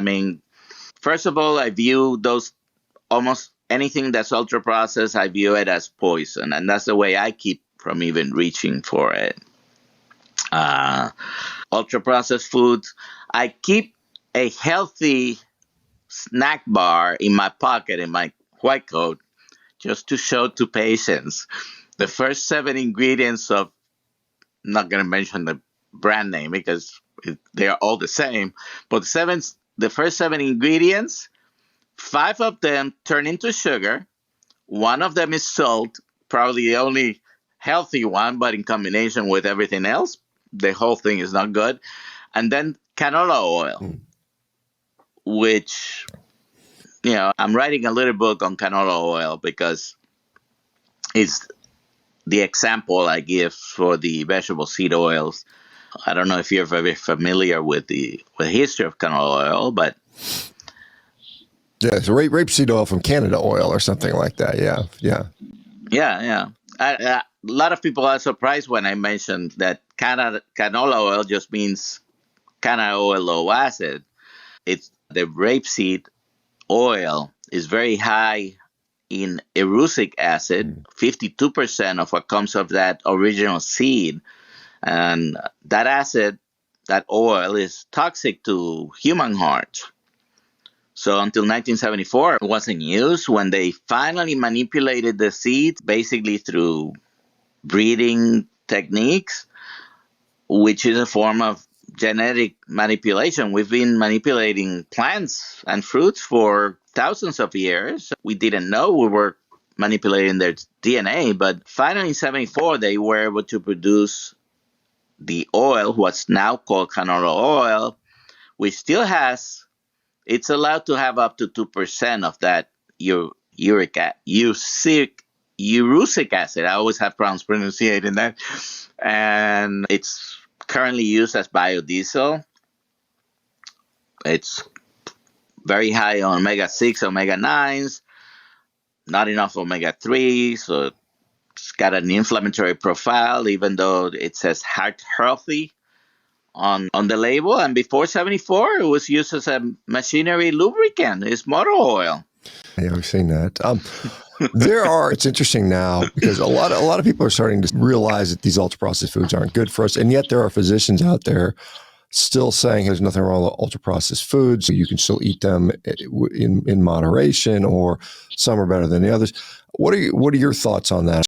I mean, first of all, I view those almost anything that's ultra processed, I view it as poison. And that's the way I keep from even reaching for it. Uh, Ultra processed foods, I keep a healthy snack bar in my pocket in my white coat just to show to patients the first seven ingredients of, I'm not going to mention the brand name because they are all the same, but the first seven ingredients, five of them turn into sugar. One of them is salt, probably the only healthy one, but in combination with everything else, the whole thing is not good. And then canola oil, which, I'm writing a little book on canola oil because it's the example I give for the vegetable seed oils. I don't know if you're very familiar with the history of canola oil, but yeah, it's rapeseed oil from Canada oil or something like that. Yeah. yeah. A lot of people are surprised when I mentioned that canola oil just means canola oil low acid. It's the rapeseed oil is very high in erucic acid, 52% of what comes of that original seed. And that acid, that oil, is toxic to human hearts. So until 1974, it wasn't used. When they finally manipulated the seeds, basically through breeding techniques, which is a form of genetic manipulation. We've been manipulating plants and fruits for thousands of years. We didn't know we were manipulating their DNA, but finally in 74, they were able to produce the oil, what's now called canola oil, which still has, it's allowed to have up to 2% of that erucic acid. I always have problems pronunciating that. And it's currently used as biodiesel. It's very high on omega-6, omega-9s, not enough omega-3, so it's got an inflammatory profile, even though it says heart healthy on the label. And before 74, it was used as a machinery lubricant. It's motor oil. Yeah, we've seen that. It's interesting now because a lot of people are starting to realize that these ultra processed foods aren't good for us, and yet there are physicians out there still saying there's nothing wrong with ultra processed foods. You can still eat them in moderation, or some are better than the others. What are your thoughts on that?